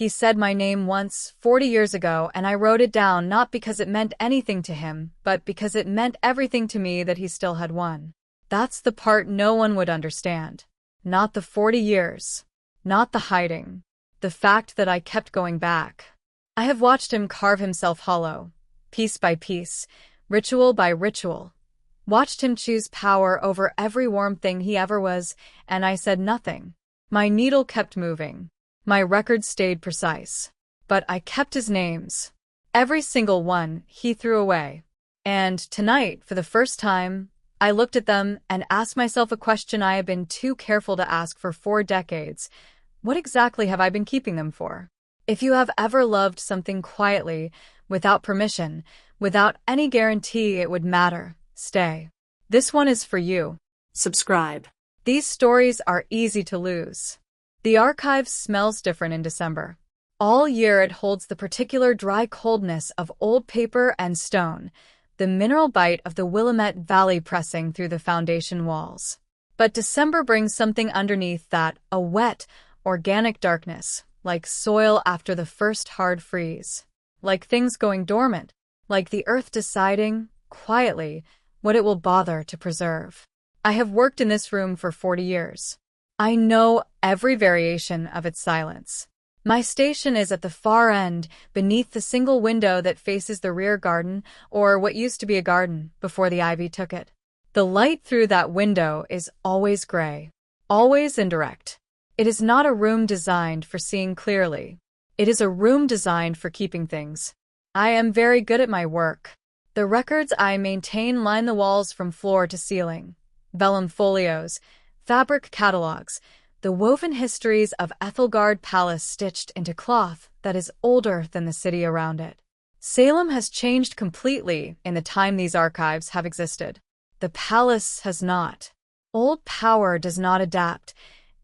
He said my name once, 40 years ago, and I wrote it down not because it meant anything to him, but because it meant everything to me that he still had won. That's the part no one would understand. Not the 40 years. Not the hiding. The fact that I kept going back. I have watched him carve himself hollow, piece by piece, ritual by ritual. Watched him choose power over every warm thing he ever was, and I said nothing. My needle kept moving. My record stayed precise. But I kept his names. Every single one he threw away. And tonight, for the first time, I looked at them and asked myself a question I have been too careful to ask for 4 decades. What exactly have I been keeping them for? If you have ever loved something quietly, without permission, without any guarantee it would matter, stay. This one is for you. Subscribe. These stories are easy to lose. The archive smells different in December. All year it holds the particular dry coldness of old paper and stone, the mineral bite of the Willamette Valley pressing through the foundation walls. But December brings something underneath that, a wet, organic darkness, like soil after the first hard freeze. Like things going dormant, like the earth deciding, quietly, what it will bother to preserve. I have worked in this room for 40 years. I know every variation of its silence. My station is at the far end, beneath the single window that faces the rear garden, or what used to be a garden, before the ivy took it. The light through that window is always gray, always indirect. It is not a room designed for seeing clearly. It is a room designed for keeping things. I am very good at my work. The records I maintain line the walls from floor to ceiling. Vellum folios, fabric catalogs, the woven histories of Ethelgard Palace stitched into cloth that is older than the city around it. Salem has changed completely in the time these archives have existed. The palace has not. Old power does not adapt.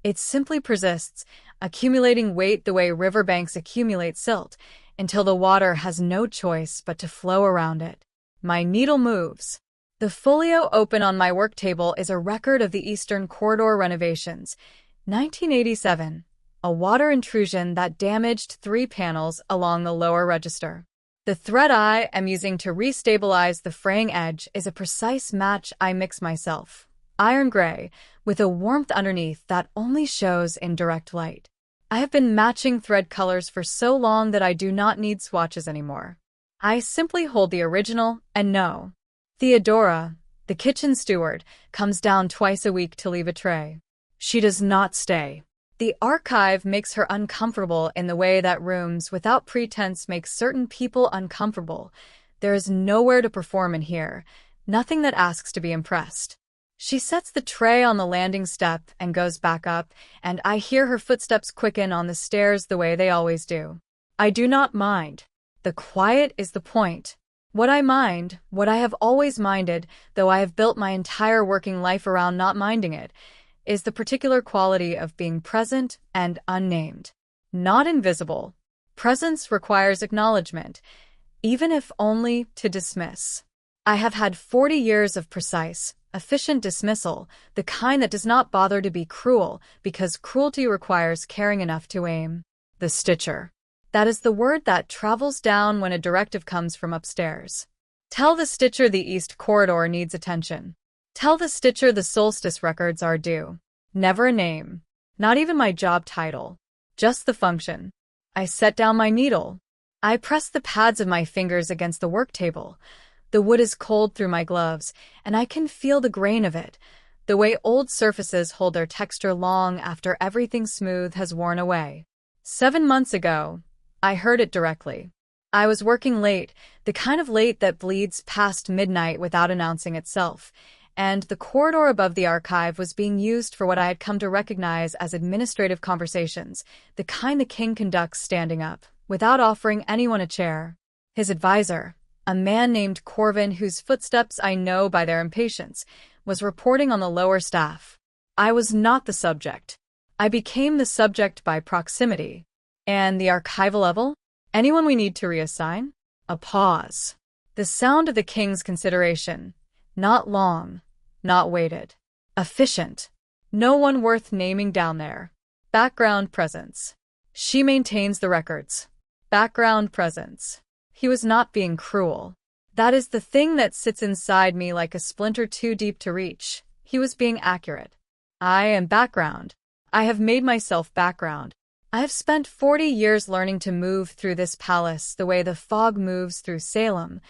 It simply persists, accumulating weight the way riverbanks accumulate silt, until the water has no choice but to flow around it. My needle moves. The folio open on my work table is a record of the Eastern Corridor renovations. 1987, a water intrusion that damaged 3 panels along the lower register. The thread I am using to restabilize the fraying edge is a precise match I mix myself, iron gray, with a warmth underneath that only shows in direct light. I have been matching thread colors for so long that I do not need swatches anymore. I simply hold the original and know. Theodora, the kitchen steward, comes down twice a week to leave a tray. She does not stay. The archive makes her uncomfortable in the way that rooms without pretense make certain people uncomfortable. There is nowhere to perform in here, nothing that asks to be impressed. She sets the tray on the landing step and goes back up, and I hear her footsteps quicken on the stairs the way they always do. I do not mind. The quiet is the point. What I mind, what I have always minded, though I have built my entire working life around not minding it, is the particular quality of being present and unnamed. Not invisible. Presence requires acknowledgement, even if only to dismiss. I have had 40 years of precise, efficient dismissal, the kind that does not bother to be cruel, because cruelty requires caring enough to aim. The stitcher. That is the word that travels down when a directive comes from upstairs. Tell the stitcher the East Corridor needs attention. Tell the stitcher the solstice records are due. Never a name. Not even my job title. Just the function. I set down my needle. I press the pads of my fingers against the work table. The wood is cold through my gloves, and I can feel the grain of it, the way old surfaces hold their texture long after everything smooth has worn away. 7 months ago, I heard it directly. I was working late, the kind of late that bleeds past midnight without announcing itself, and the corridor above the archive was being used for what I had come to recognize as administrative conversations, the kind the king conducts standing up, without offering anyone a chair. His advisor, a man named Corvin, whose footsteps I know by their impatience, was reporting on the lower staff. I was not the subject. I became the subject by proximity. And the archival level? Anyone we need to reassign? A pause. The sound of the king's consideration. Not long. Not weighted. Efficient. No one worth naming down there. Background presence. She maintains the records. Background presence. He was not being cruel. That is the thing that sits inside me like a splinter too deep to reach. He was being accurate. I am background. I have made myself background. I have spent 40 years learning to move through this palace the way the fog moves through Salem.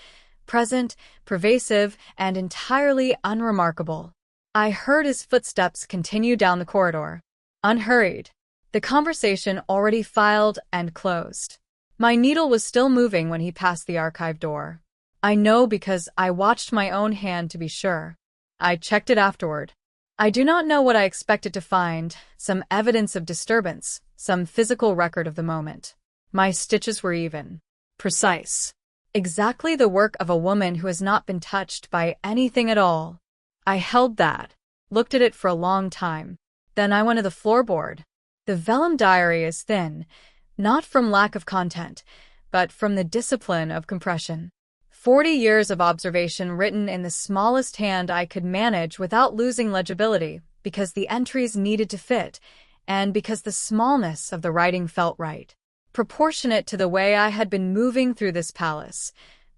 Present, pervasive, and entirely unremarkable. I heard his footsteps continue down the corridor. Unhurried. The conversation already filed and closed. My needle was still moving when he passed the archive door. I know because I watched my own hand to be sure. I checked it afterward. I do not know what I expected to find, some evidence of disturbance, some physical record of the moment. My stitches were even. Precise. Exactly the work of a woman who has not been touched by anything at all. I held that, looked at it for a long time. Then I went to the floorboard. The vellum diary is thin, not from lack of content, but from the discipline of compression. 40 years of observation written in the smallest hand I could manage without losing legibility, because the entries needed to fit, and because the smallness of the writing felt right. Proportionate to the way I had been moving through this palace.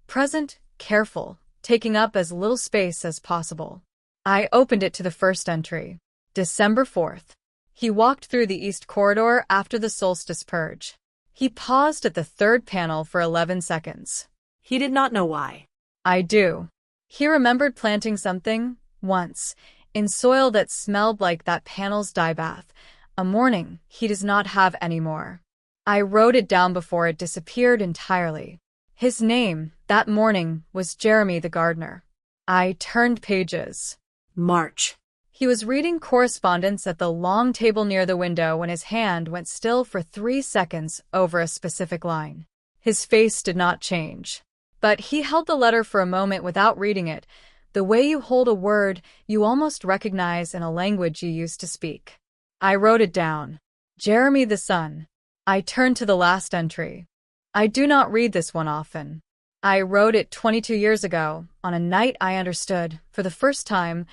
Present, careful, taking up as little space as possible. I opened it to the first entry. December 4th. He walked through the east corridor after the solstice purge. He paused at the third panel for 11 seconds. He did not know why. I do. He remembered planting something, once, in soil that smelled like that panel's dye bath, a morning he does not have anymore. I wrote it down before it disappeared entirely. His name, that morning, was Jeremy the gardener. I turned pages. March. He was reading correspondence at the long table near the window when his hand went still for 3 seconds over a specific line. His face did not change. But he held the letter for a moment without reading it, the way you hold a word you almost recognize in a language you used to speak. I wrote it down. Jeremy the son. I turned to the last entry. I do not read this one often. I wrote it 22 years ago, on a night I understood, for the first time,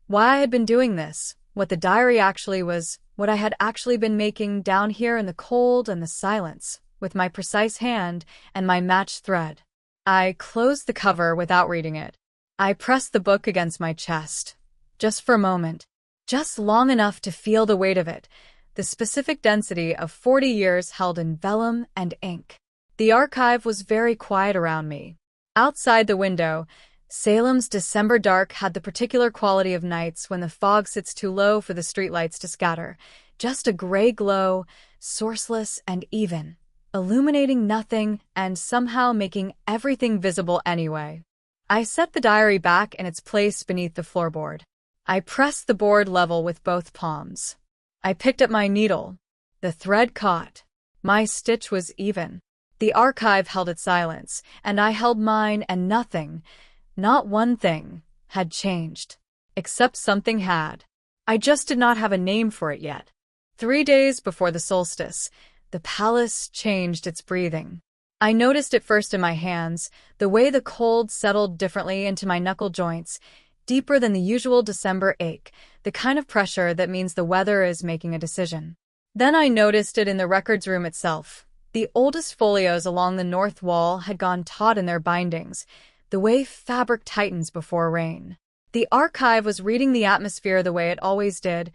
why I had been doing this, what the diary actually was, what I had actually been making down here in the cold and the silence, with my precise hand and my matched thread. I closed the cover without reading it. I pressed the book against my chest, just for a moment, just long enough to feel the weight of it, the specific density of 40 years held in vellum and ink. The archive was very quiet around me. Outside the window, Salem's December dark had the particular quality of nights when the fog sits too low for the streetlights to scatter, just a gray glow, sourceless and even, illuminating nothing and somehow making everything visible anyway. I set the diary back in its place beneath the floorboard. I pressed the board level with both palms. I picked up my needle. The thread caught. My stitch was even. The archive held its silence, and I held mine, and nothing, not one thing, had changed. Except something had. I just did not have a name for it yet. 3 days before the solstice, the palace changed its breathing. I noticed it first in my hands, the way the cold settled differently into my knuckle joints, deeper than the usual December ache, the kind of pressure that means the weather is making a decision. Then I noticed it in the records room itself. The oldest folios along the north wall had gone taut in their bindings, the way fabric tightens before rain. The archive was reading the atmosphere the way it always did,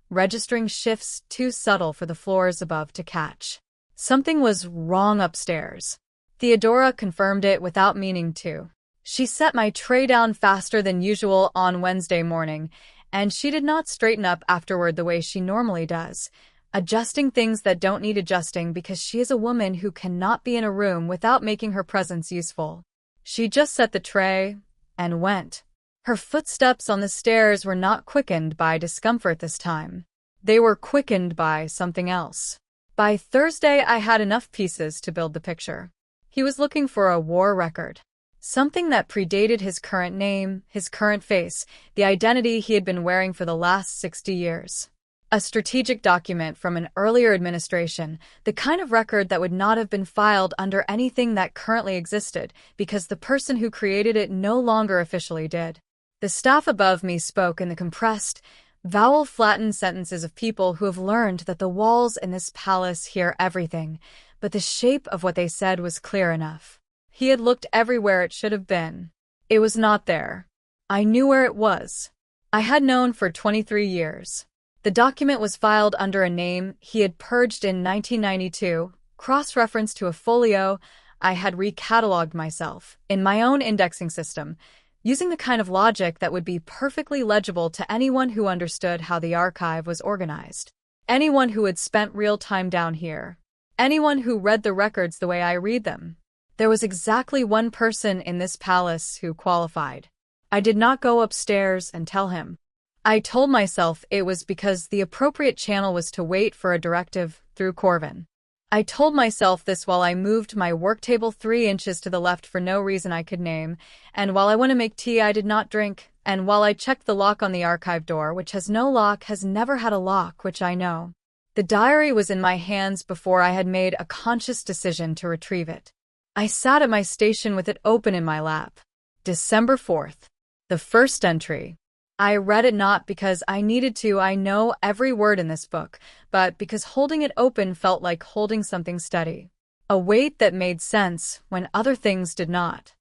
registering shifts too subtle for the floors above to catch. Something was wrong upstairs. Theodora confirmed it without meaning to. She set my tray down faster than usual on Wednesday morning, and she did not straighten up afterward the way she normally does, adjusting things that don't need adjusting because she is a woman who cannot be in a room without making her presence useful. She just set the tray and went. Her footsteps on the stairs were not quickened by discomfort this time. They were quickened by something else. By Thursday, I had enough pieces to build the picture. He was looking for a war record. Something that predated his current name, his current face, the identity he had been wearing for the last 60 years. A strategic document from an earlier administration, the kind of record that would not have been filed under anything that currently existed because the person who created it no longer officially did. The staff above me spoke in the compressed, Vowel-flattened sentences of people who have learned that the walls in this palace hear everything, but the shape of what they said was clear enough. He had looked everywhere it should have been. It was not there. I knew where it was. I had known for 23 years. The document was filed under a name he had purged in 1992, cross-referenced to a folio. I had recatalogued myself, in my own indexing system, using the kind of logic that would be perfectly legible to anyone who understood how the archive was organized. Anyone who had spent real time down here. Anyone who read the records the way I read them. There was exactly one person in this palace who qualified. I did not go upstairs and tell him. I told myself it was because the appropriate channel was to wait for a directive through Corvin. I told myself this while I moved my work table 3 inches to the left for no reason I could name, and while I went to make tea I did not drink, and while I checked the lock on the archive door, which has no lock, has never had a lock, which I know. The diary was in my hands before I had made a conscious decision to retrieve it. I sat at my station with it open in my lap. December 4th. The first entry. I read it not because I needed to, I know every word in this book, but because holding it open felt like holding something steady. A weight that made sense when other things did not.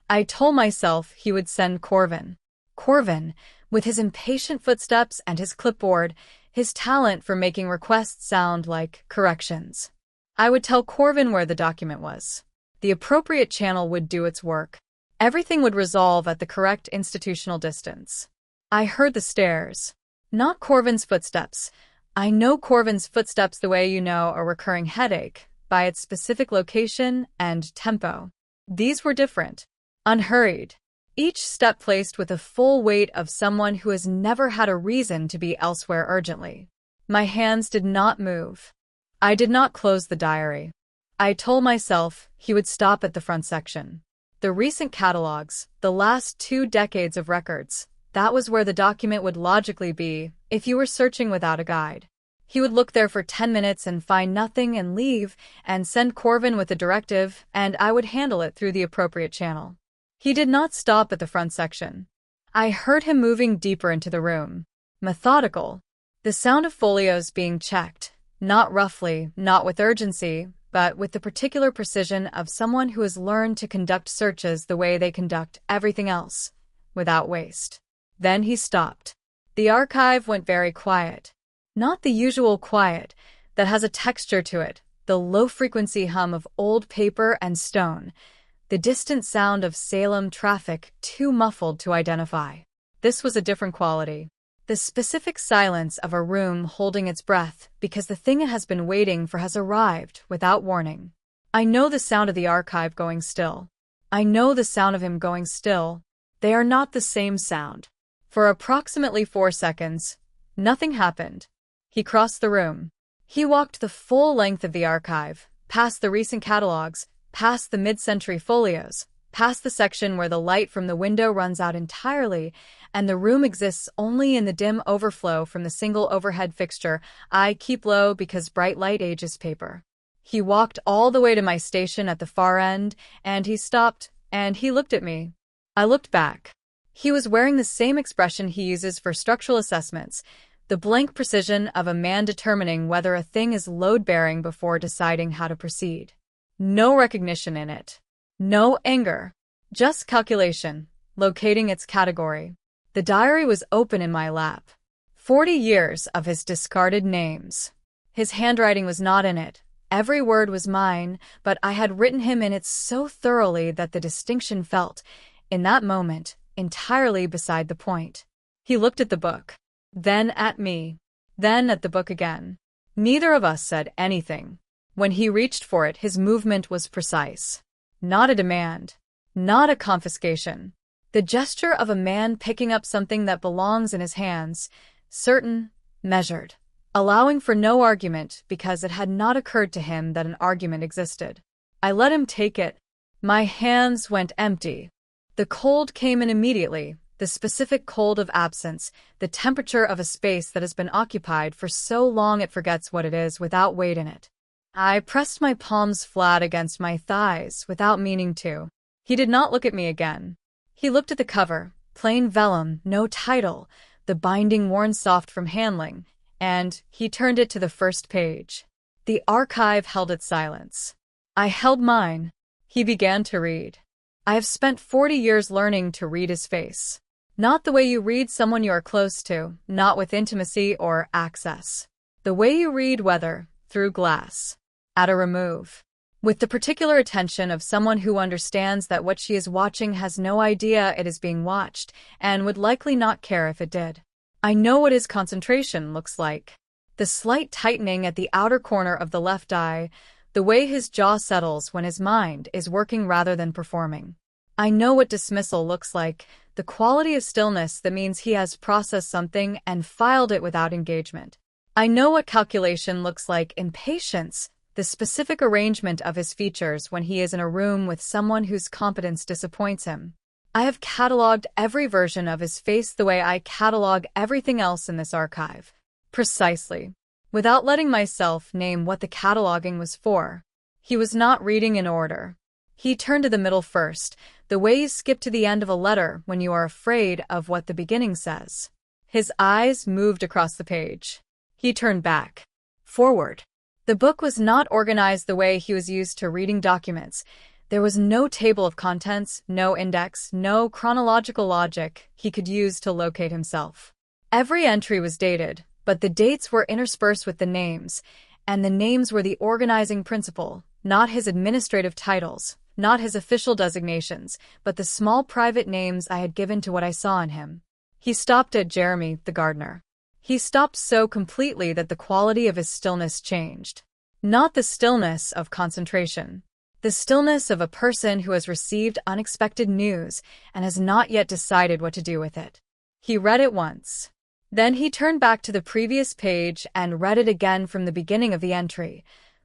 I told myself he would send Corvin. Corvin, with his impatient footsteps and his clipboard, his talent for making requests sound like corrections. I would tell Corvin where the document was. The appropriate channel would do its work. Everything would resolve at the correct institutional distance. I heard the stairs. Not Corvin's footsteps. I know Corvin's footsteps the way you know a recurring headache, by its specific location and tempo. These were different. Unhurried. Each step placed with the full weight of someone who has never had a reason to be elsewhere urgently. My hands did not move. I did not close the diary. I told myself he would stop at the front section. The recent catalogs, the last 2 decades of records, that was where the document would logically be if you were searching without a guide. He would look there for 10 minutes and find nothing and leave and send Corvin with a directive, and I would handle it through the appropriate channel. He did not stop at the front section. I heard him moving deeper into the room. Methodical. The sound of folios being checked, not roughly, not with urgency, but with the particular precision of someone who has learned to conduct searches the way they conduct everything else, without waste. Then he stopped. The archive went very quiet. Not the usual quiet that has a texture to it, the low-frequency hum of old paper and stone, the distant sound of Salem traffic too muffled to identify. This was a different quality. The specific silence of a room holding its breath because the thing it has been waiting for has arrived without warning. I know the sound of the archive going still. I know the sound of him going still. They are not the same sound. For approximately 4 seconds, nothing happened. He crossed the room. He walked the full length of the archive, past the recent catalogs, past the mid-century folios, past the section where the light from the window runs out entirely, and the room exists only in the dim overflow from the single overhead fixture I keep low because bright light ages paper. He walked all the way to my station at the far end, and he stopped, and he looked at me. I looked back. He was wearing the same expression he uses for structural assessments, the blank precision of a man determining whether a thing is load-bearing before deciding how to proceed. No recognition in it. No anger. Just calculation, locating its category. The diary was open in my lap. 40 years of his discarded names. His handwriting was not in it. Every word was mine, but I had written him in it so thoroughly that the distinction felt, in that moment, entirely beside the point. He looked at the book, then at me, then at the book again. Neither of us said anything. When he reached for it, his movement was precise. Not a demand. Not a confiscation. The gesture of a man picking up something that belongs in his hands, certain, measured, allowing for no argument because it had not occurred to him that an argument existed. I let him take it. My hands went empty. The cold came in immediately, the specific cold of absence, the temperature of a space that has been occupied for so long it forgets what it is without weight in it. I pressed my palms flat against my thighs without meaning to. He did not look at me again. He looked at the cover, plain vellum, no title, the binding worn soft from handling, and he turned it to the first page. The archive held its silence. I held mine. He began to read. I have spent 40 years learning to read his face. Not the way you read someone you are close to, not with intimacy or access. The way you read weather, through glass. At a remove. With the particular attention of someone who understands that what she is watching has no idea it is being watched, and would likely not care if it did. I know what his concentration looks like. The slight tightening at the outer corner of the left eye, the way his jaw settles when his mind is working rather than performing. I know what dismissal looks like, the quality of stillness that means he has processed something and filed it without engagement. I know what calculation looks like, impatience, the specific arrangement of his features when he is in a room with someone whose competence disappoints him. I have cataloged every version of his face the way I catalog everything else in this archive. Precisely. Without letting myself name what the cataloging was for. He was not reading in order. He turned to the middle first, the way you skip to the end of a letter when you are afraid of what the beginning says. His eyes moved across the page. He turned back. Forward. The book was not organized the way he was used to reading documents. There was no table of contents, no index, no chronological logic he could use to locate himself. Every entry was dated, but the dates were interspersed with the names, and the names were the organizing principle, not his administrative titles, not his official designations, but the small private names I had given to what I saw in him. He stopped at Jeremy, the gardener. He stopped so completely that the quality of his stillness changed. Not the stillness of concentration. The stillness of a person who has received unexpected news and has not yet decided what to do with it. He read it once. Then he turned back to the previous page and read it again from the beginning of the entry.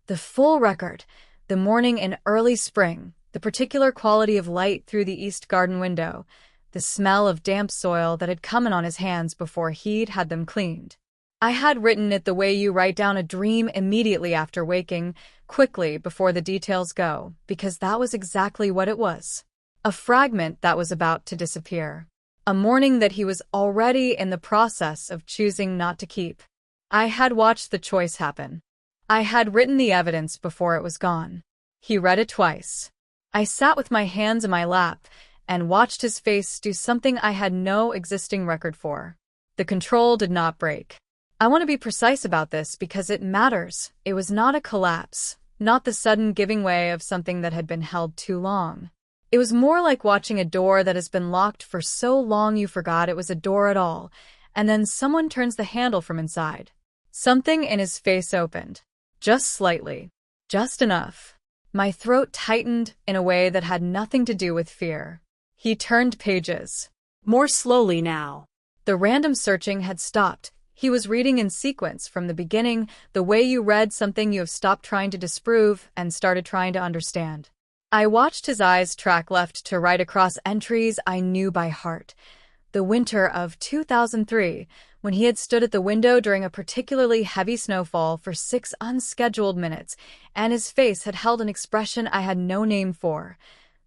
The full record, the morning in early spring, the particular quality of light through the east garden window, the smell of damp soil that had come in on his hands before he'd had them cleaned. I had written it the way you write down a dream immediately after waking, quickly before the details go, because that was exactly what it was. A fragment that was about to disappear. A morning that he was already in the process of choosing not to keep. I had watched the choice happen. I had written the evidence before it was gone. He read it twice. I sat with my hands in my lap and watched his face do something I had no existing record for. The control did not break. I want to be precise about this because it matters. It was not a collapse, not the sudden giving way of something that had been held too long. It was more like watching a door that has been locked for so long you forgot it was a door at all, and then someone turns the handle from inside. Something in his face opened. Just slightly. Just enough. My throat tightened in a way that had nothing to do with fear. He turned pages. More slowly now. The random searching had stopped. He was reading in sequence from the beginning, the way you read something you have stopped trying to disprove and started trying to understand. I watched his eyes track left to right across entries I knew by heart. The winter of 2003, when he had stood at the window during a particularly heavy snowfall for 6 unscheduled minutes, and his face had held an expression I had no name for.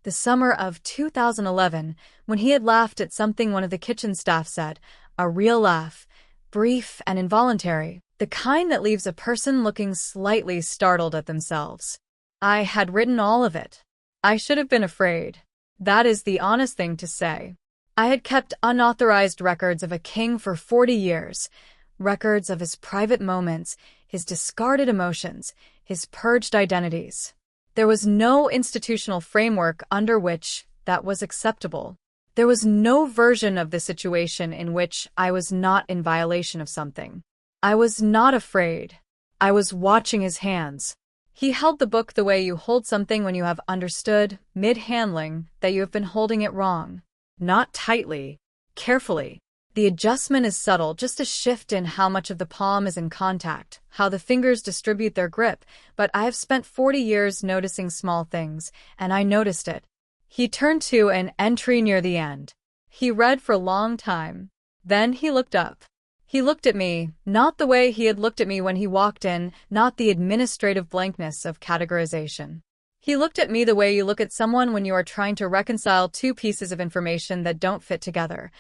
The summer of 2011, when he had laughed at something one of the kitchen staff said, a real laugh, brief and involuntary, the kind that leaves a person looking slightly startled at themselves. I had written all of it. I should have been afraid. That is the honest thing to say. I had kept unauthorized records of a king for 40 years, records of his private moments, his discarded emotions, his purged identities. There was no institutional framework under which that was acceptable. There was no version of the situation in which I was not in violation of something. I was not afraid. I was watching his hands. He held the book the way you hold something when you have understood, mid-handling, that you have been holding it wrong. Not tightly, carefully. The adjustment is subtle, just a shift in how much of the palm is in contact, how the fingers distribute their grip, but I have spent 40 years noticing small things, and I noticed it. He turned to an entry near the end. He read for a long time. Then he looked up. He looked at me, not the way he had looked at me when he walked in, not the administrative blankness of categorization. He looked at me the way you look at someone when you are trying to reconcile two pieces of information that don't fit together.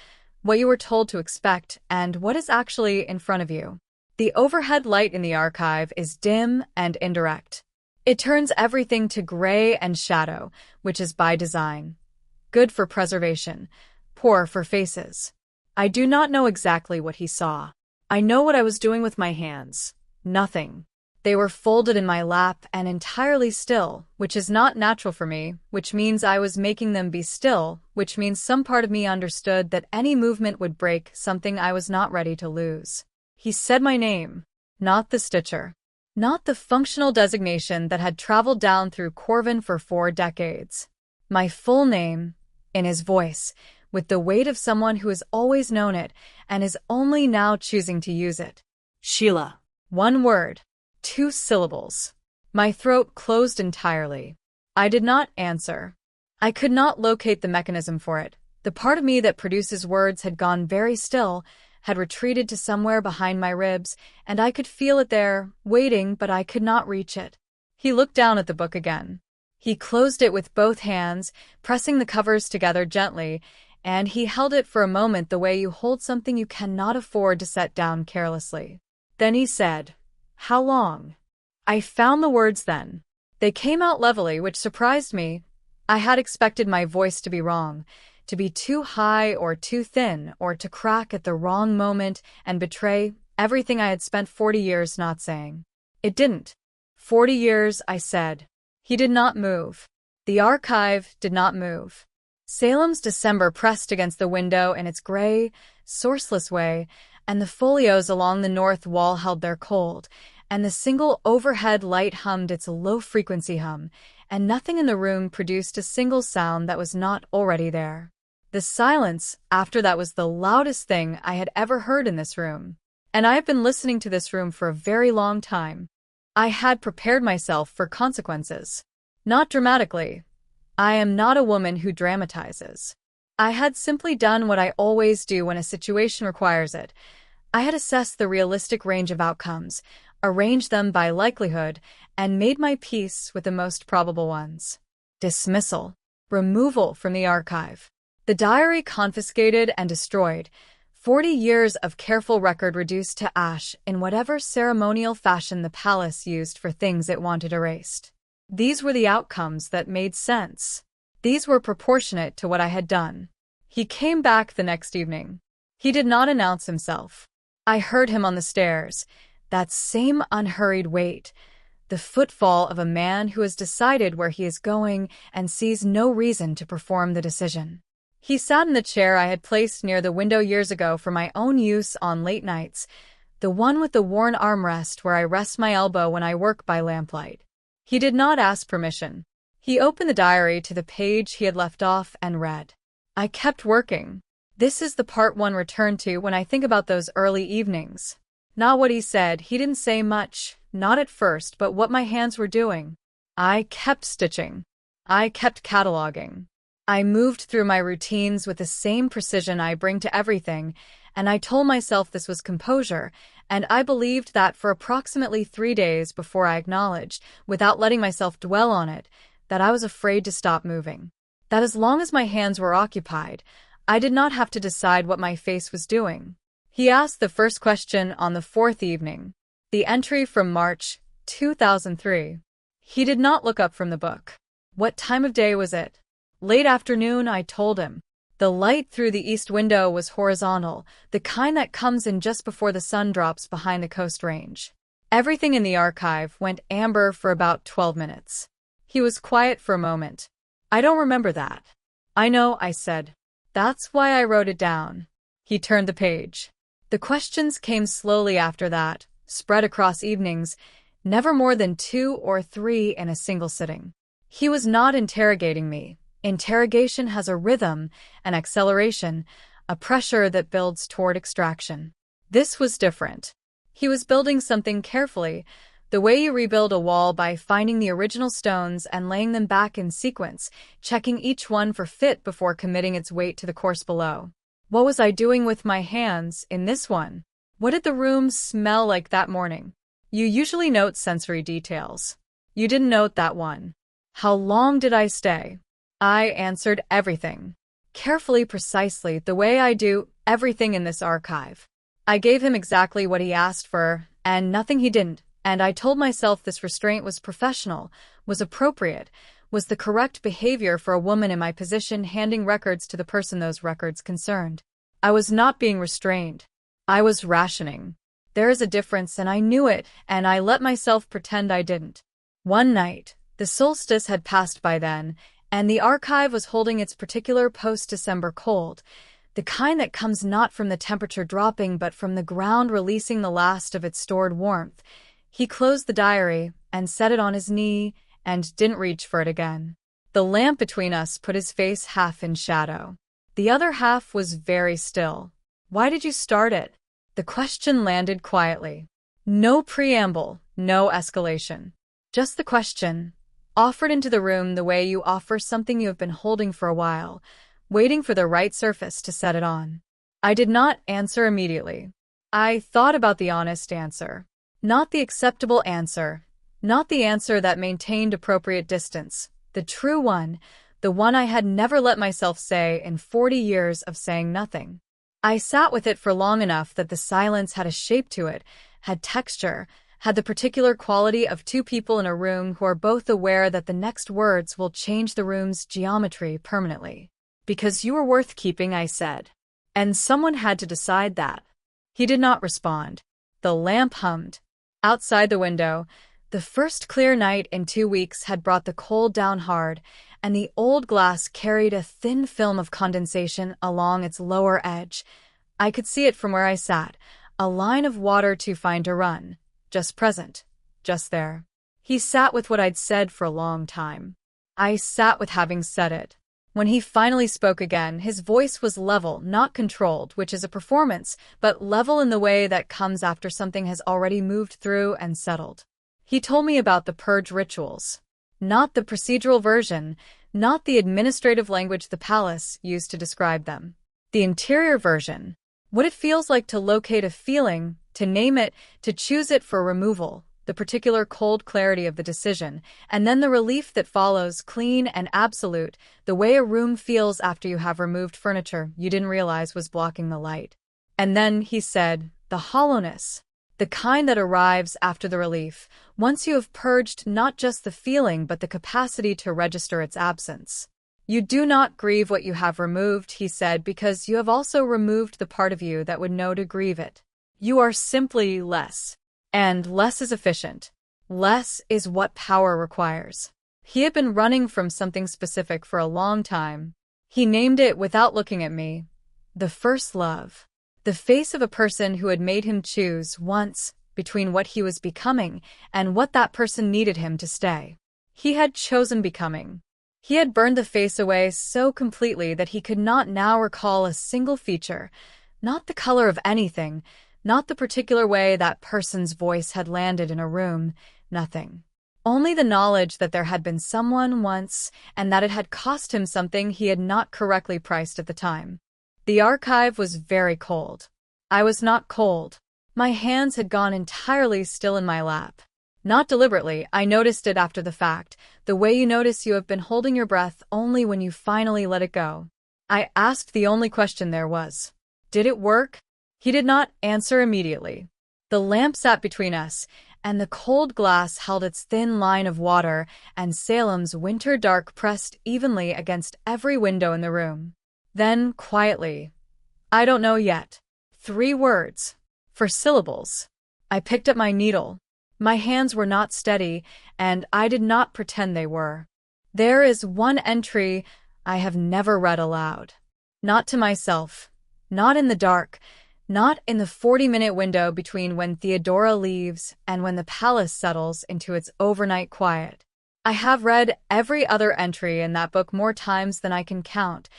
what you were told to expect, and what is actually in front of you. The overhead light in the archive is dim and indirect. It turns everything to gray and shadow, which is by design. Good for preservation, poor for faces. I do not know exactly what he saw. I know what I was doing with my hands. Nothing. They were folded in my lap and entirely still, which is not natural for me, which means I was making them be still, which means some part of me understood that any movement would break something I was not ready to lose. He said my name, not the Stitcher, not the functional designation that had traveled down through Corvin for 4 decades. My full name, in his voice, with the weight of someone who has always known it and is only now choosing to use it. Sheila. 1 word. 2 syllables. My throat closed entirely. I did not answer. I could not locate the mechanism for it. The part of me that produces words had gone very still, had retreated to somewhere behind my ribs, and I could feel it there, waiting, but I could not reach it. He looked down at the book again. He closed it with both hands, pressing the covers together gently, and he held it for a moment the way you hold something you cannot afford to set down carelessly. Then he said, "How long?" I found the words then. They came out levelly, which surprised me. I had expected my voice to be wrong, to be too high or too thin, or to crack at the wrong moment and betray everything I had spent 40 years not saying. It didn't. 40 years, I said. He did not move. The archive did not move. Salem's December pressed against the window in its gray, sourceless way, and the folios along the north wall held their cold, and the single overhead light hummed its low-frequency hum, and nothing in the room produced a single sound that was not already there. The silence after that was the loudest thing I had ever heard in this room, and I have been listening to this room for a very long time. I had prepared myself for consequences. Not dramatically. I am not a woman who dramatizes. I had simply done what I always do when a situation requires it. I had assessed the realistic range of outcomes, arranged them by likelihood, and made my peace with the most probable ones. Dismissal. Removal from the archive. The diary confiscated and destroyed. 40 years of careful record reduced to ash in whatever ceremonial fashion the palace used for things it wanted erased. These were the outcomes that made sense. These were proportionate to what I had done. He came back the next evening. He did not announce himself. I heard him on the stairs, that same unhurried wait, the footfall of a man who has decided where he is going and sees no reason to perform the decision. He sat in the chair I had placed near the window years ago for my own use on late nights, the one with the worn armrest where I rest my elbow when I work by lamplight. He did not ask permission. He opened the diary to the page he had left off and read. I kept working. This is the part one return to when I think about those early evenings. Not what he said, he didn't say much, not at first, but what my hands were doing. I kept stitching. I kept cataloging. I moved through my routines with the same precision I bring to everything, and I told myself this was composure, and I believed that for approximately 3 days before I acknowledged, without letting myself dwell on it, that I was afraid to stop moving. That as long as my hands were occupied, I did not have to decide what my face was doing. He asked the first question on the 4th evening, the entry from March 2003. He did not look up from the book. What time of day was it? Late afternoon, I told him. The light through the east window was horizontal, the kind that comes in just before the sun drops behind the coast range. Everything in the archive went amber for about 12 minutes. He was quiet for a moment. I don't remember that. I know, I said. That's why I wrote it down. He turned the page. The questions came slowly after that, spread across evenings, never more than 2 or 3 in a single sitting. He was not interrogating me. Interrogation has a rhythm, an acceleration, a pressure that builds toward extraction. This was different. He was building something carefully, the way you rebuild a wall by finding the original stones and laying them back in sequence, checking each one for fit before committing its weight to the course below. What was I doing with my hands in this one? What did the room smell like that morning? You usually note sensory details. You didn't note that one. How long did I stay? I answered everything. carefully, precisely, the way I do everything in this archive. I gave him exactly what he asked for, and nothing he didn't, and I told myself this restraint was professional, was appropriate, was the correct behavior for a woman in my position handing records to the person those records concerned. I was not being restrained. I was rationing. There is a difference, and I knew it, and I let myself pretend I didn't. One night, the solstice had passed by then, and the archive was holding its particular post-December cold, the kind that comes not from the temperature dropping but from the ground releasing the last of its stored warmth. He closed the diary and set it on his knee and didn't reach for it again. The lamp between us put his face half in shadow. The other half was very still. Why did you start it? The question landed quietly. No preamble, no escalation. Just the question, offered into the room the way you offer something you have been holding for a while, waiting for the right surface to set it on. I did not answer immediately. I thought about the honest answer. Not the acceptable answer. Not the answer that maintained appropriate distance. The true one. The one I had never let myself say in 40 years of saying nothing. I sat with it for long enough that the silence had a shape to it, had texture, had the particular quality of two people in a room who are both aware that the next words will change the room's geometry permanently. Because you were worth keeping, I said. And someone had to decide that. He did not respond. The lamp hummed. Outside the window, the first clear night in 2 weeks had brought the cold down hard, and the old glass carried a thin film of condensation along its lower edge. I could see it from where I sat, a line of water too fine to run, just present, just there. He sat with what I'd said for a long time. I sat with having said it. When he finally spoke again, his voice was level, not controlled, which is a performance, but level in the way that comes after something has already moved through and settled. He told me about the purge rituals. Not the procedural version, not the administrative language the palace used to describe them. The interior version. What it feels like to locate a feeling, to name it, to choose it for removal, the particular cold clarity of the decision, and then the relief that follows, clean and absolute, the way a room feels after you have removed furniture you didn't realize was blocking the light. And then, he said, the hollowness. The kind that arrives after the relief, once you have purged not just the feeling but the capacity to register its absence. You do not grieve what you have removed, he said, because you have also removed the part of you that would know to grieve it. You are simply less. And less is efficient. Less is what power requires. He had been running from something specific for a long time. He named it without looking at me. The first love. The face of a person who had made him choose once between what he was becoming and what that person needed him to stay. He had chosen becoming. He had burned the face away so completely that he could not now recall a single feature, not the color of anything, not the particular way that person's voice had landed in a room, nothing. Only the knowledge that there had been someone once and that it had cost him something he had not correctly priced at the time. The archive was very cold. I was not cold. My hands had gone entirely still in my lap. Not deliberately, I noticed it after the fact, the way you notice you have been holding your breath only when you finally let it go. I asked the only question there was. Did it work? He did not answer immediately. The lamp sat between us, and the cold glass held its thin line of water, and Salem's winter dark pressed evenly against every window in the room. Then, quietly, I don't know yet. 3 words. 4 syllables. I picked up my needle. My hands were not steady, and I did not pretend they were. There is one entry I have never read aloud. Not to myself. Not in the dark. Not in the 40-minute window between when Theodora leaves and when the palace settles into its overnight quiet. I have read every other entry in that book more times than I can count.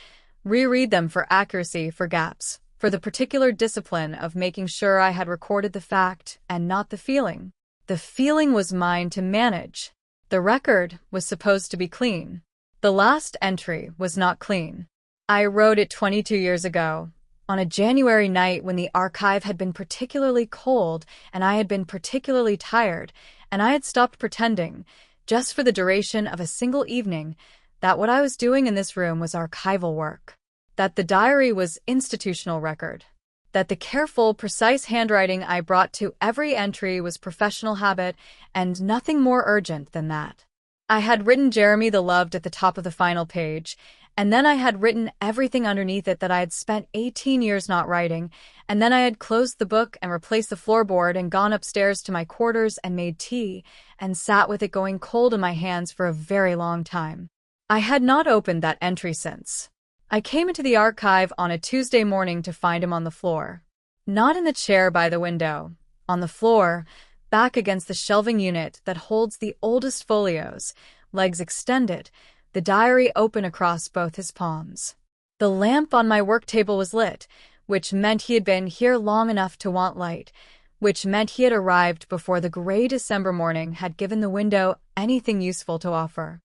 Reread them for accuracy, for gaps, for the particular discipline of making sure I had recorded the fact and not the feeling. The feeling was mine to manage. The record was supposed to be clean. The last entry was not clean. I wrote it 22 years ago, on a January night when the archive had been particularly cold and I had been particularly tired, and I had stopped pretending, just for the duration of a single evening, that what I was doing in this room was archival work. that the diary was institutional record, that the careful, precise handwriting I brought to every entry was professional habit and nothing more urgent than that. I had written Jeremy the Loved at the top of the final page, and then I had written everything underneath it that I had spent 18 years not writing, and then I had closed the book and replaced the floorboard and gone upstairs to my quarters and made tea and sat with it going cold in my hands for a very long time. I had not opened that entry since. I came into the archive on a Tuesday morning to find him on the floor. Not in the chair by the window. On the floor, back against the shelving unit that holds the oldest folios, legs extended, the diary open across both his palms. The lamp on my work table was lit, which meant he had been here long enough to want light, which meant he had arrived before the gray December morning had given the window anything useful to offer.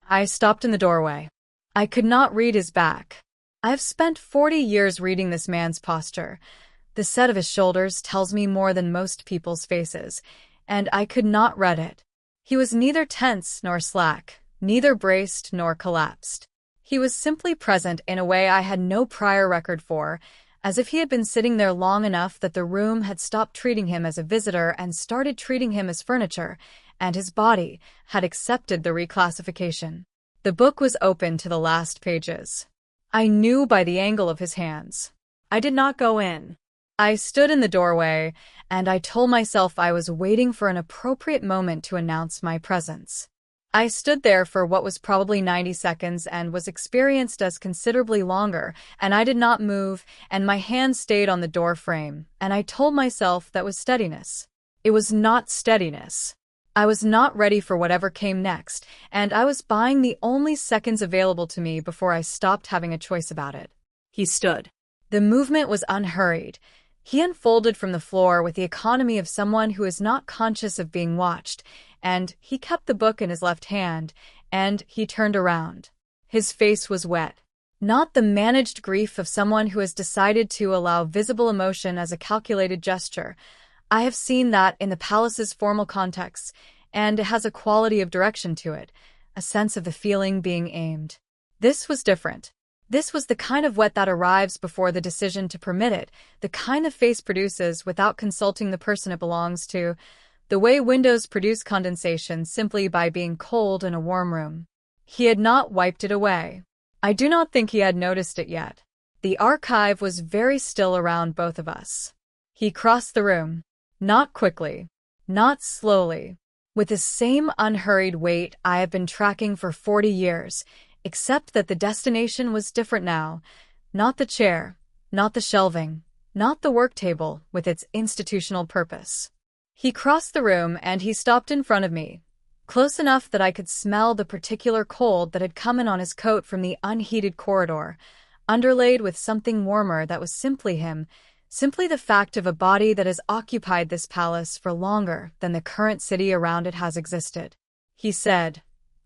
I stopped in the doorway. I could not read his back. I have spent 40 years reading this man's posture. The set of his shoulders tells me more than most people's faces, and I could not read it. He was neither tense nor slack, neither braced nor collapsed. He was simply present in a way I had no prior record for, as if he had been sitting there long enough that the room had stopped treating him as a visitor and started treating him as furniture, and his body had accepted the reclassification. The book was open to the last pages. I knew by the angle of his hands. I did not go in. I stood in the doorway, and I told myself I was waiting for an appropriate moment to announce my presence. I stood there for what was probably 90 seconds and was experienced as considerably longer, and I did not move, and my hand stayed on the door frame, and I told myself that was steadiness. It was not steadiness. I was not ready for whatever came next, and I was buying the only seconds available to me before I stopped having a choice about it. He stood. The movement was unhurried. He unfolded from the floor with the economy of someone who is not conscious of being watched, and he kept the book in his left hand, and he turned around. His face was wet. Not the managed grief of someone who has decided to allow visible emotion as a calculated gesture. I have seen that in the palace's formal contexts, and it has a quality of direction to it, a sense of the feeling being aimed. This was different. This was the kind of wet that arrives before the decision to permit it, the kind the face produces without consulting the person it belongs to, the way windows produce condensation simply by being cold in a warm room. He had not wiped it away. I do not think he had noticed it yet. The archive was very still around both of us. He crossed the room. Not quickly, not slowly, with the same unhurried weight I have been tracking for 40 years, except that the destination was different now. Not the chair, not the shelving, not the work table with its institutional purpose. He crossed the room and he stopped in front of me, close enough that I could smell the particular cold that had come in on his coat from the unheated corridor, underlaid with something warmer that was simply him, simply the fact of a body that has occupied this palace for longer than the current city around it has existed. He said,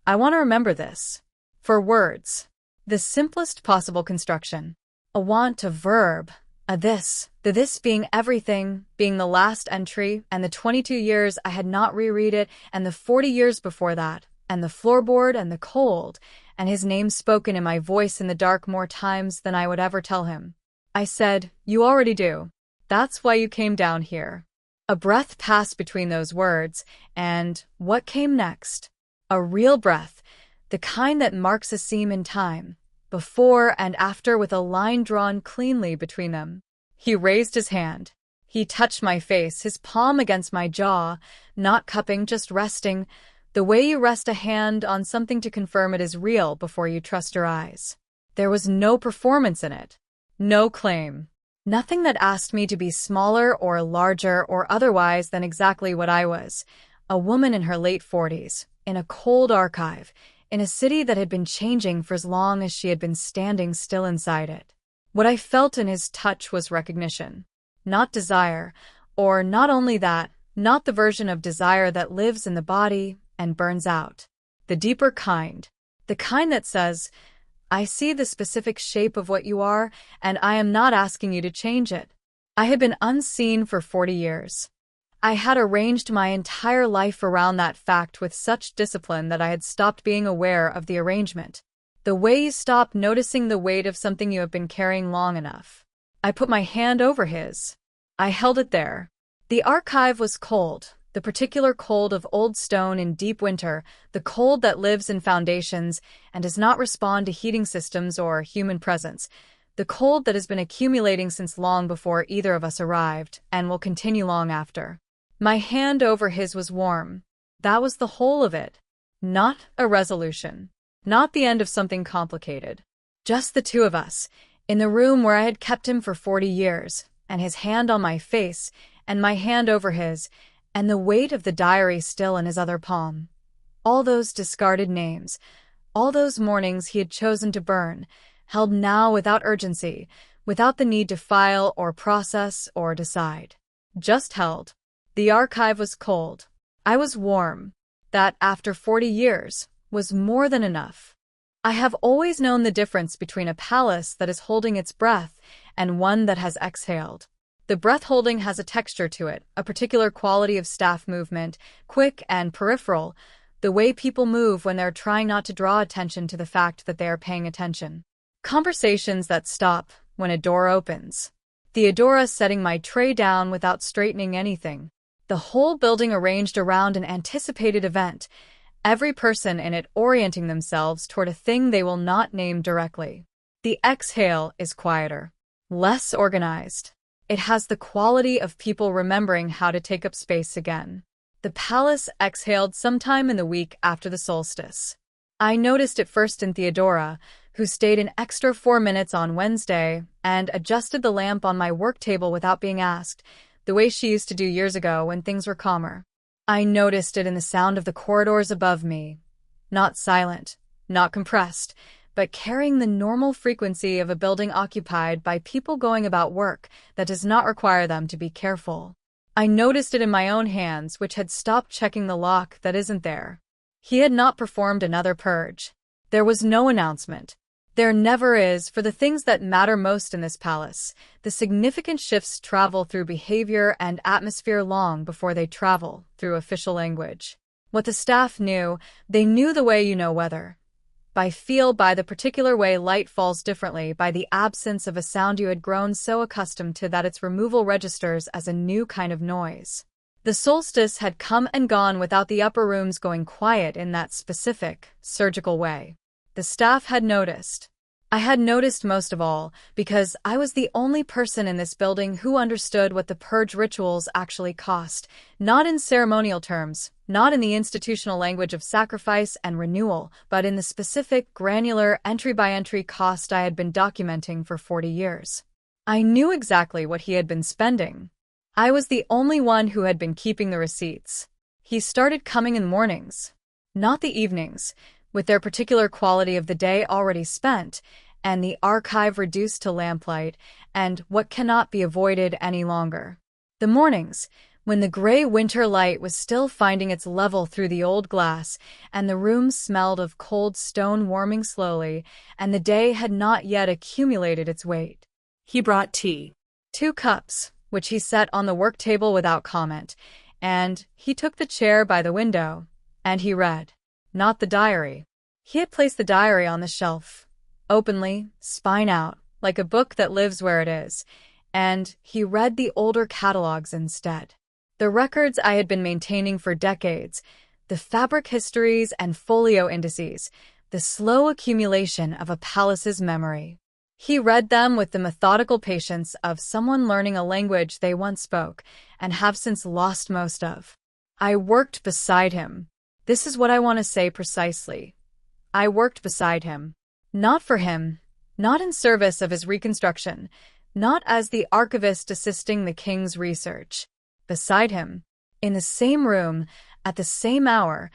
"I want to remember this." For words. The simplest possible construction. A want, a verb, a this, the this being everything, being the last entry, and the 22 years I had not reread it, and the 40 years before that, and the floorboard and the cold, and his name spoken in my voice in the dark more times than I would ever tell him. I said, "You already do. That's why you came down here." A breath passed between those words, and what came next? A real breath, the kind that marks a seam in time, before and after with a line drawn cleanly between them. He raised his hand. He touched my face, his palm against my jaw, not cupping, just resting, the way you rest a hand on something to confirm it is real before you trust your eyes. There was no performance in it. No claim. Nothing that asked me to be smaller or larger or otherwise than exactly what I was, a woman in her late 40s, in a cold archive, in a city that had been changing for as long as she had been standing still inside it. What I felt in his touch was recognition, not desire, or not only that, not the version of desire that lives in the body and burns out. The deeper kind, the kind that says, "I see the specific shape of what you are, and I am not asking you to change it." I had been unseen for 40 years. I had arranged my entire life around that fact with such discipline that I had stopped being aware of the arrangement. The way you stop noticing the weight of something you have been carrying long enough. I put my hand over his. I held it there. The archive was cold, the particular cold of old stone in deep winter, the cold that lives in foundations and does not respond to heating systems or human presence, the cold that has been accumulating since long before either of us arrived and will continue long after. My hand over his was warm. That was the whole of it. Not a resolution. Not the end of something complicated. Just the two of us, in the room where I had kept him for 40 years, and his hand on my face, and my hand over his, and the weight of the diary still in his other palm. All those discarded names, all those mornings he had chosen to burn, held now without urgency, without the need to file or process or decide. Just held. The archive was cold. I was warm. That, after 40 years, was more than enough. I have always known the difference between a palace that is holding its breath and one that has exhaled. The breath-holding has a texture to it, a particular quality of staff movement, quick and peripheral, the way people move when they're trying not to draw attention to the fact that they are paying attention. Conversations that stop when a door opens. Theodora setting my tray down without straightening anything. The whole building arranged around an anticipated event, every person in it orienting themselves toward a thing they will not name directly. The exhale is quieter, less organized. It has the quality of people remembering how to take up space again. The palace exhaled sometime in the week after the solstice. I noticed it first in Theodora, who stayed an extra 4 minutes on Wednesday and adjusted the lamp on my work table without being asked, the way she used to do years ago when things were calmer. I noticed it in the sound of the corridors above me. Not silent, not compressed, but carrying the normal frequency of a building occupied by people going about work that does not require them to be careful. I noticed it in my own hands, which had stopped checking the lock that isn't there. He had not performed another purge. There was no announcement. There never is for the things that matter most in this palace. The significant shifts travel through behavior and atmosphere long before they travel through official language. What the staff knew, they knew the way you know weather. By feel, by the particular way light falls differently, by the absence of a sound you had grown so accustomed to that its removal registers as a new kind of noise. The solstice had come and gone without the upper rooms going quiet in that specific, surgical way. The staff had noticed. I had noticed most of all, because I was the only person in this building who understood what the purge rituals actually cost, not in ceremonial terms, not in the institutional language of sacrifice and renewal, but in the specific, granular, entry-by-entry cost I had been documenting for 40 years. I knew exactly what he had been spending. I was the only one who had been keeping the receipts. He started coming in mornings, not the evenings, with their particular quality of the day already spent, and the archive reduced to lamplight, and what cannot be avoided any longer. The mornings, when the gray winter light was still finding its level through the old glass, and the room smelled of cold stone warming slowly, and the day had not yet accumulated its weight. He brought tea. 2 cups, which he set on the work table without comment, and he took the chair by the window, and he read. Not the diary. He had placed the diary on the shelf, openly, spine out, like a book that lives where it is, and he read the older catalogs instead. The records I had been maintaining for decades, the fabric histories and folio indices, the slow accumulation of a palace's memory. He read them with the methodical patience of someone learning a language they once spoke and have since lost most of. I worked beside him. This is what I want to say precisely. I worked beside him. Not for him, not in service of his reconstruction, not as the archivist assisting the king's research. Beside him, in the same room, at the same hour,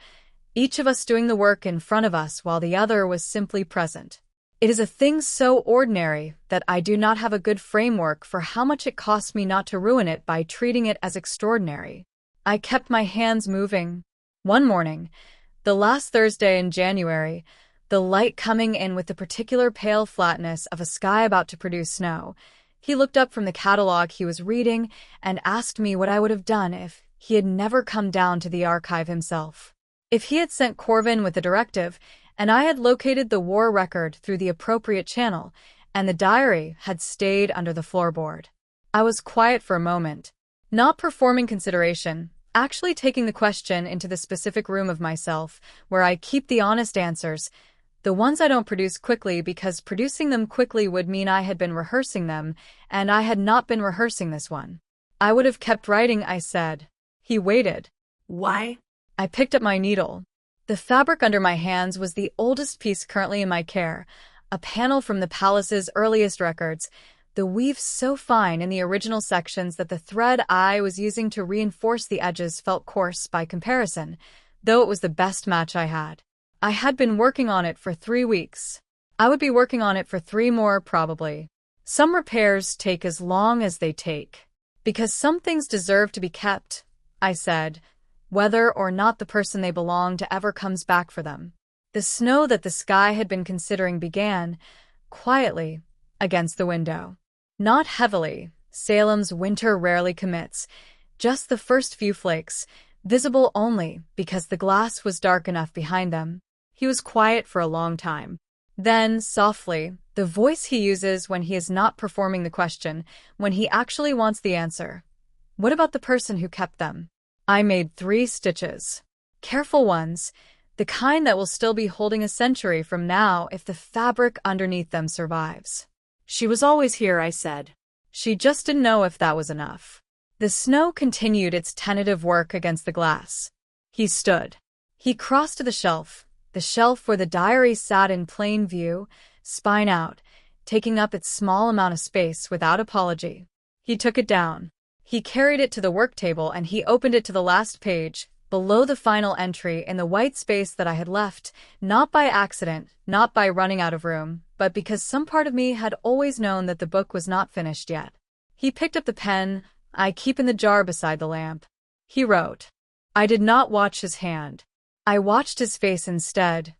each of us doing the work in front of us while the other was simply present. It is a thing so ordinary that I do not have a good framework for how much it cost me not to ruin it by treating it as extraordinary. I kept my hands moving. One morning, the last Thursday in January, the light coming in with the particular pale flatness of a sky about to produce snow, he looked up from the catalog he was reading and asked me what I would have done if he had never come down to the archive himself. If he had sent Corvin with a directive and I had located the war record through the appropriate channel, and the diary had stayed under the floorboard. I was quiet for a moment, not performing consideration, actually taking the question into the specific room of myself where I keep the honest answers, the ones I don't produce quickly because producing them quickly would mean I had been rehearsing them, and I had not been rehearsing this one. I would have kept writing, I said. He waited. Why? I picked up my needle. The fabric under my hands was the oldest piece currently in my care, a panel from the palace's earliest records, the weave so fine in the original sections that the thread I was using to reinforce the edges felt coarse by comparison, though it was the best match I had. I had been working on it for 3 weeks. I would be working on it for 3 more, probably. Some repairs take as long as they take. Because some things deserve to be kept, I said, whether or not the person they belong to ever comes back for them. The snow that the sky had been considering began, quietly, against the window. Not heavily, Salem's winter rarely commits, just the first few flakes, visible only because the glass was dark enough behind them. He was quiet for a long time. Then, softly, the voice he uses when he is not performing the question, when he actually wants the answer. What about the person who kept them? I made 3 stitches. Careful ones, the kind that will still be holding a century from now if the fabric underneath them survives. She was always here, I said. She just didn't know if that was enough. The snow continued its tentative work against the glass. He stood. He crossed to the shelf where the diary sat in plain view, spine out, taking up its small amount of space without apology. He took it down. He carried it to the work table and he opened it to the last page, below the final entry in the white space that I had left, not by accident, not by running out of room, but because some part of me had always known that the book was not finished yet. He picked up the pen I keep in the jar beside the lamp. He wrote. I did not watch his hand. I watched his face instead,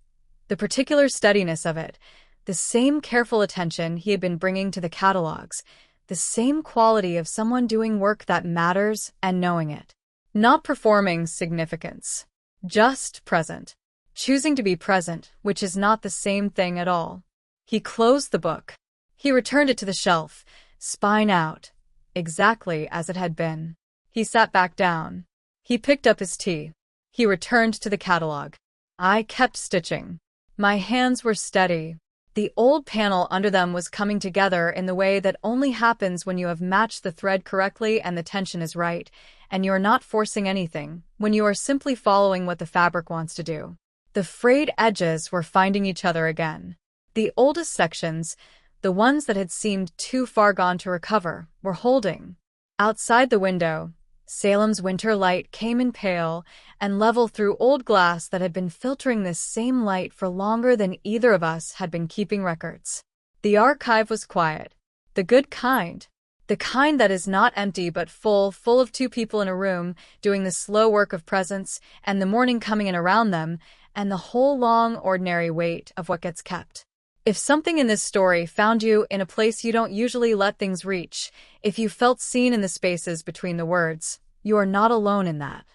the particular steadiness of it, the same careful attention he had been bringing to the catalogs, the same quality of someone doing work that matters and knowing it. Not performing significance. Just present. Choosing to be present, which is not the same thing at all. He closed the book. He returned it to the shelf, spine out, exactly as it had been. He sat back down. He picked up his tea. He returned to the catalog. I kept stitching. My hands were steady. The old panel under them was coming together in the way that only happens when you have matched the thread correctly and the tension is right, and you are not forcing anything, when you are simply following what the fabric wants to do. The frayed edges were finding each other again. The oldest sections, the ones that had seemed too far gone to recover, were holding. Outside the window, Salem's winter light came in pale and level through old glass that had been filtering this same light for longer than either of us had been keeping records. The archive was quiet. The good kind. The kind that is not empty but full of 2 people in a room doing the slow work of presence and the morning coming in around them and the whole long ordinary weight of what gets kept. If something in this story found you in a place you don't usually let things reach, if you felt seen in the spaces between the words, you are not alone in that.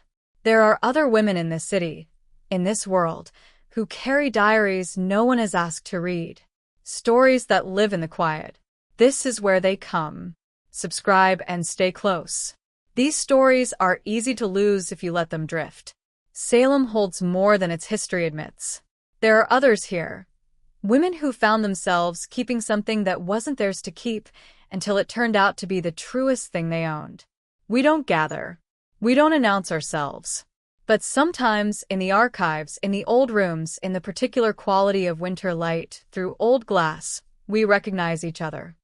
There are other women in this city, in this world, who carry diaries no one has asked to read. Stories that live in the quiet. This is where they come. Subscribe and stay close. These stories are easy to lose if you let them drift. Salem holds more than its history admits. There are others here. Women who found themselves keeping something that wasn't theirs to keep until it turned out to be the truest thing they owned. We don't gather. We don't announce ourselves. But sometimes in the archives, in the old rooms, in the particular quality of winter light, through old glass, we recognize each other.